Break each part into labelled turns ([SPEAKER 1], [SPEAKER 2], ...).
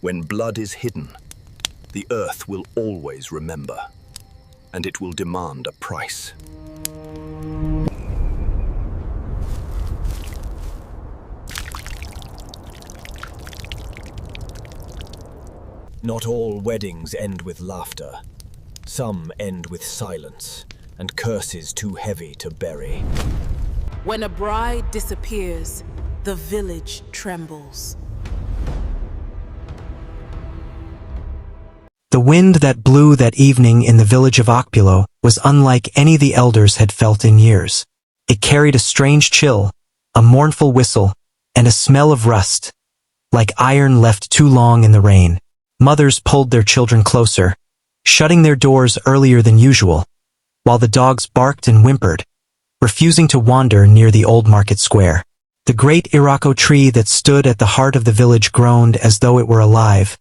[SPEAKER 1] When blood is hidden, the earth will always remember, and it will demand a price.
[SPEAKER 2] Not all weddings end with laughter. Some end with silence and curses too heavy to bury.
[SPEAKER 3] When a bride disappears, the village trembles.
[SPEAKER 4] The wind that blew that evening in the village of Okpulo was unlike any the elders had felt in years. It carried a strange chill, a mournful whistle, and a smell of rust, like iron left too long in the rain. Mothers pulled their children closer, shutting their doors earlier than usual, while the dogs barked and whimpered, refusing to wander near the old market square. The great irako tree that stood at the heart of the village groaned as though it were alive,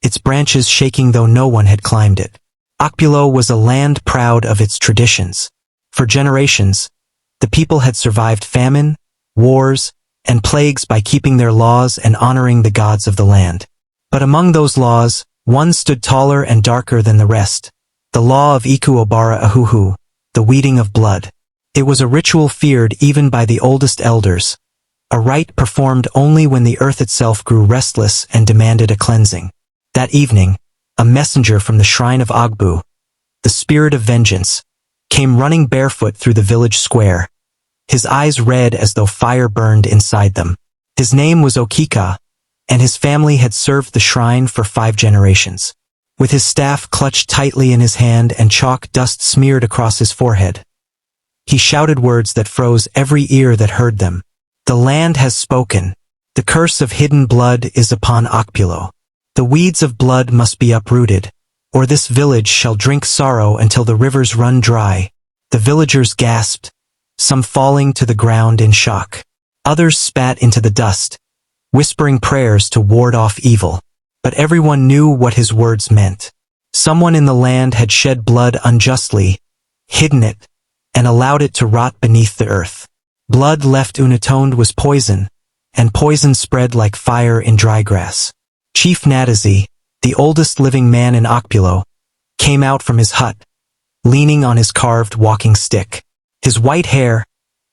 [SPEAKER 4] its branches shaking though no one had climbed it. Okpulo was a land proud of its traditions. For generations, the people had survived famine, wars, and plagues by keeping their laws and honoring the gods of the land. But among those laws, one stood taller and darker than the rest, the law of Iku Obara Ahuhu, the weeding of blood. It was a ritual feared even by the oldest elders, a rite performed only when the earth itself grew restless and demanded a cleansing. That evening, a messenger from the shrine of Agbu, the spirit of vengeance, came running barefoot through the village square, his eyes red as though fire burned inside them. His name was Okika, and his family had served the shrine for 5 generations. With his staff clutched tightly in his hand and chalk dust smeared across his forehead, he shouted words that froze every ear that heard them. The land has spoken. The curse of hidden blood is upon Okpulo. The weeds of blood must be uprooted, or this village shall drink sorrow until the rivers run dry. The villagers gasped, some falling to the ground in shock. Others spat into the dust, whispering prayers to ward off evil. But everyone knew what his words meant. Someone in the land had shed blood unjustly, hidden it, and allowed it to rot beneath the earth. Blood left unatoned was poison, and poison spread like fire in dry grass. Chief Nadazi, the oldest living man in Okpulo, came out from his hut, leaning on his carved walking stick. His white hair,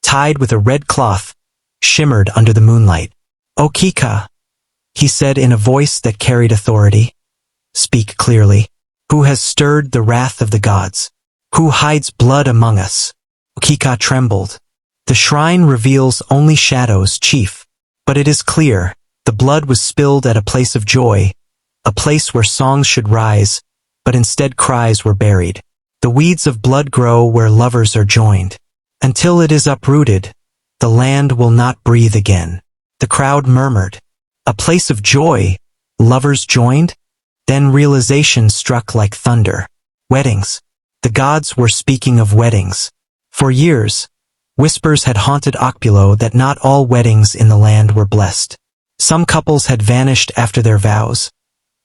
[SPEAKER 4] tied with a red cloth, shimmered under the moonlight. "Okika," he said in a voice that carried authority. "Speak clearly. Who has stirred the wrath of the gods? Who hides blood among us?" Okika trembled. "The shrine reveals only shadows, chief. But it is clear, the blood was spilled at a place of joy, a place where songs should rise, but instead cries were buried. The weeds of blood grow where lovers are joined. Until it is uprooted, the land will not breathe again." The crowd murmured. A place of joy, lovers joined? Then realization struck like thunder. Weddings. The gods were speaking of weddings. For years, whispers had haunted Okpulo that not all weddings in the land were blessed. Some couples had vanished after their vows.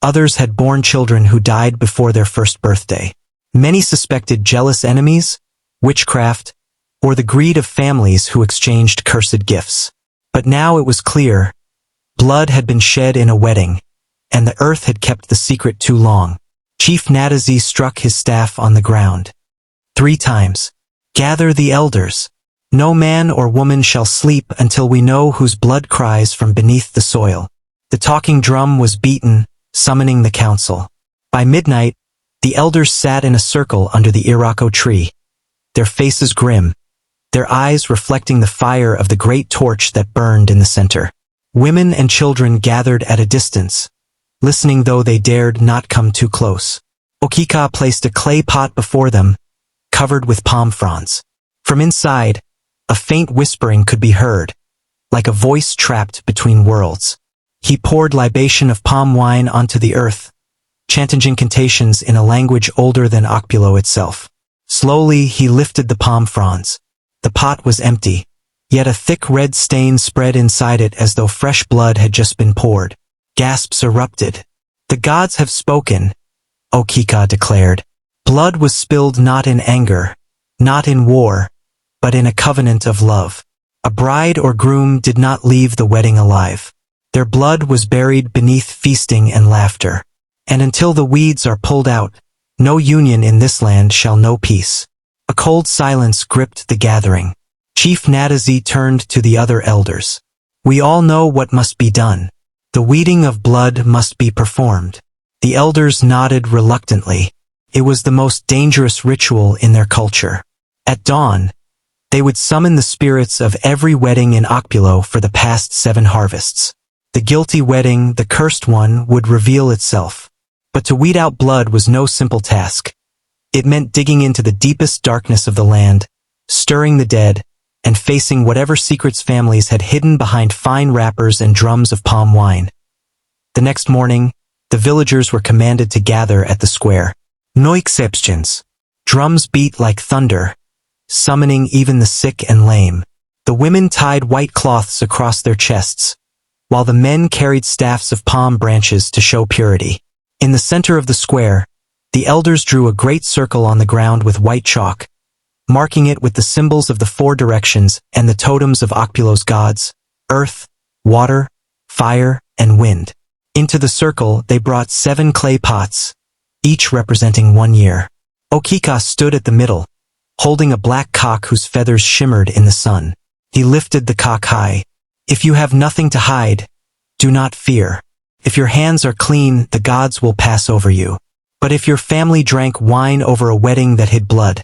[SPEAKER 4] Others had borne children who died before their first birthday. Many suspected jealous enemies, witchcraft, or the greed of families who exchanged cursed gifts. But now it was clear. Blood had been shed in a wedding, and the earth had kept the secret too long. Chief Nadazi struck his staff on the ground 3 times. "Gather the elders. No man or woman shall sleep until we know whose blood cries from beneath the soil." The talking drum was beaten, summoning the council. By midnight, the elders sat in a circle under the irako tree, their faces grim, their eyes reflecting the fire of the great torch that burned in the center. Women and children gathered at a distance, listening though they dared not come too close. Okika placed a clay pot before them, covered with palm fronds. From inside, a faint whispering could be heard, like a voice trapped between worlds. He poured libation of palm wine onto the earth, chanting incantations in a language older than Okpulo itself. Slowly he lifted the palm fronds. The pot was empty, yet a thick red stain spread inside it as though fresh blood had just been poured. Gasps erupted. "The gods have spoken," Okika declared. Blood was spilled not in anger, not in war, but in a covenant of love. A bride or groom did not leave the wedding alive. Their blood was buried beneath feasting and laughter. And until the weeds are pulled out, no union in this land shall know peace. A cold silence gripped the gathering. Chief Natazi turned to the other elders. We all know what must be done. The weeding of blood must be performed. The elders nodded reluctantly. It was the most dangerous ritual in their culture. At dawn, they would summon the spirits of every wedding in Okpulo for the past 7 harvests. The guilty wedding, the cursed one, would reveal itself. But to weed out blood was no simple task. It meant digging into the deepest darkness of the land, stirring the dead, and facing whatever secrets families had hidden behind fine wrappers and drums of palm wine. The next morning, the villagers were commanded to gather at the square. No exceptions. Drums beat like thunder, summoning even the sick and lame. The women tied white cloths across their chests, while the men carried staffs of palm branches to show purity. In the center of the square, the elders drew a great circle on the ground with white chalk, marking it with the symbols of the 4 directions and the totems of Okpulo's gods, earth, water, fire, and wind. Into the circle they brought 7 clay pots, each representing 1 year. Okika stood at the middle, holding a black cock whose feathers shimmered in the sun. He lifted the cock high. If you have nothing to hide, do not fear. If your hands are clean, the gods will pass over you. But if your family drank wine over a wedding that hid blood,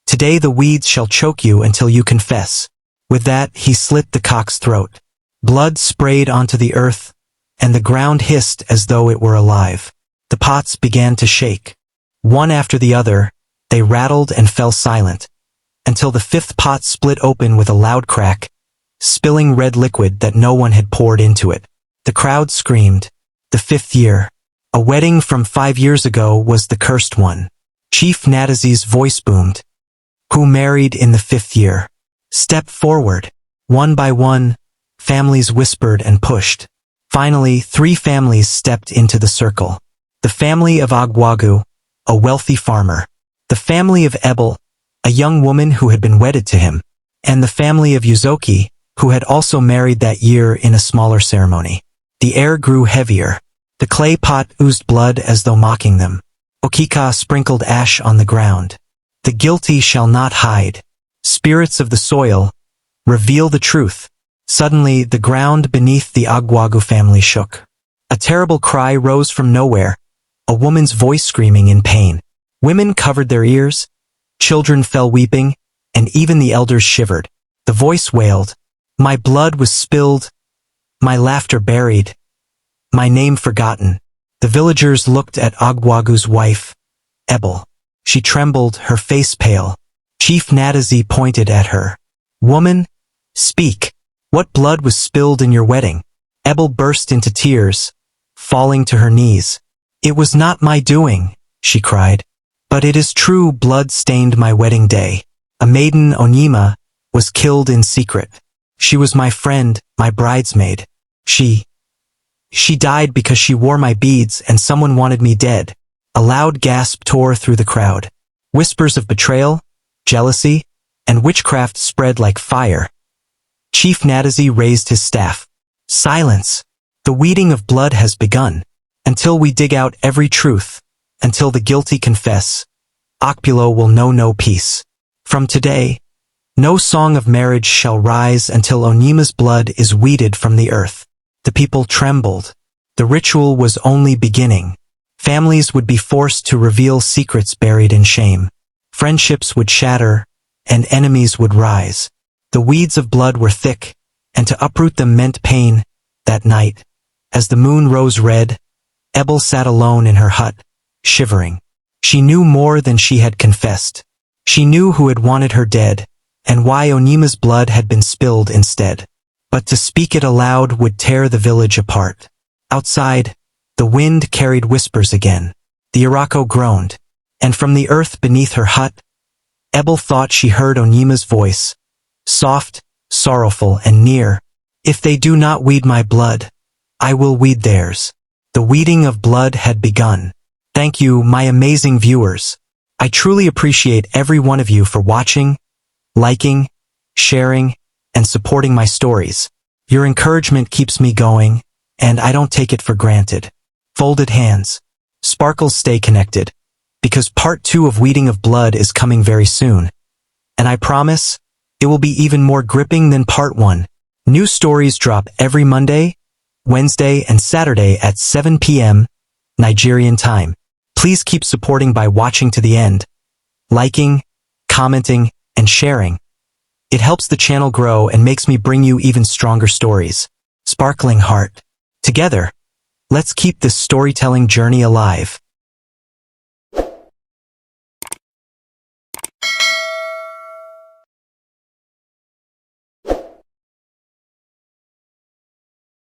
[SPEAKER 4] today the weeds shall choke you until you confess. With that, he slit the cock's throat. Blood sprayed onto the earth, and the ground hissed as though it were alive. The pots began to shake. One after the other, they rattled and fell silent, until the 5th pot split open with a loud crack, spilling red liquid that no one had poured into it. The crowd screamed. The 5th year. A wedding from 5 years ago was the cursed one. Chief Natazi's voice boomed. Who married in the 5th year? Step forward. One by one, families whispered and pushed. Finally, 3 families stepped into the circle. The family of Agwagu, a wealthy farmer. The family of Ebel, a young woman who had been wedded to him. And the family of Yuzoki, who had also married that year in a smaller ceremony. The air grew heavier. The clay pot oozed blood as though mocking them. Okika sprinkled ash on the ground. The guilty shall not hide. Spirits of the soil, reveal the truth. Suddenly, the ground beneath the Agwagu family shook. A terrible cry rose from nowhere, a woman's voice screaming in pain. Women covered their ears, children fell weeping, and even the elders shivered. The voice wailed, "My blood was spilled, my laughter buried, my name forgotten." The villagers looked at Agwagu's wife, Ebel. She trembled, her face pale. Chief Natazi pointed at her. "Woman, speak. What blood was spilled in your wedding?" Ebel burst into tears, falling to her knees. "It was not my doing," she cried. "But it is true, blood stained my wedding day. A maiden, Onyema, was killed in secret. She was my friend, my bridesmaid. She died because she wore my beads and someone wanted me dead." A loud gasp tore through the crowd. Whispers of betrayal, jealousy, and witchcraft spread like fire. Chief Natazi raised his staff. "Silence! The weeding of blood has begun. Until we dig out every truth, until the guilty confess, Okpulo will know no peace. From today, no song of marriage shall rise until Onyema's blood is weeded from the earth." The people trembled. The ritual was only beginning. Families would be forced to reveal secrets buried in shame. Friendships would shatter, and enemies would rise. The weeds of blood were thick, and to uproot them meant pain. That night, as the moon rose red, Ebel sat alone in her hut, shivering. She knew more than she had confessed. She knew who had wanted her dead, and why Onyema's blood had been spilled instead. But to speak it aloud would tear the village apart. Outside, the wind carried whispers again. The Irako groaned, and from the earth beneath her hut, Ebel thought she heard Onyema's voice, soft, sorrowful, and near. "If they do not weed my blood, I will weed theirs." The weeding of blood had begun. Thank you, my amazing viewers. I truly appreciate every one of you for watching, liking, sharing, and supporting my stories. Your encouragement keeps me going, and I don't take it for granted. Folded hands. Sparkles stay connected, because part 2 of Weeding of Blood is coming very soon. And I promise, it will be even more gripping than part 1. New stories drop every Monday, Wednesday, and Saturday at 7 p.m. Nigerian time. Please keep supporting by watching to the end, liking, commenting, and sharing. It helps the channel grow and makes me bring you even stronger stories. Sparkling Heart. Together, let's keep this storytelling journey alive.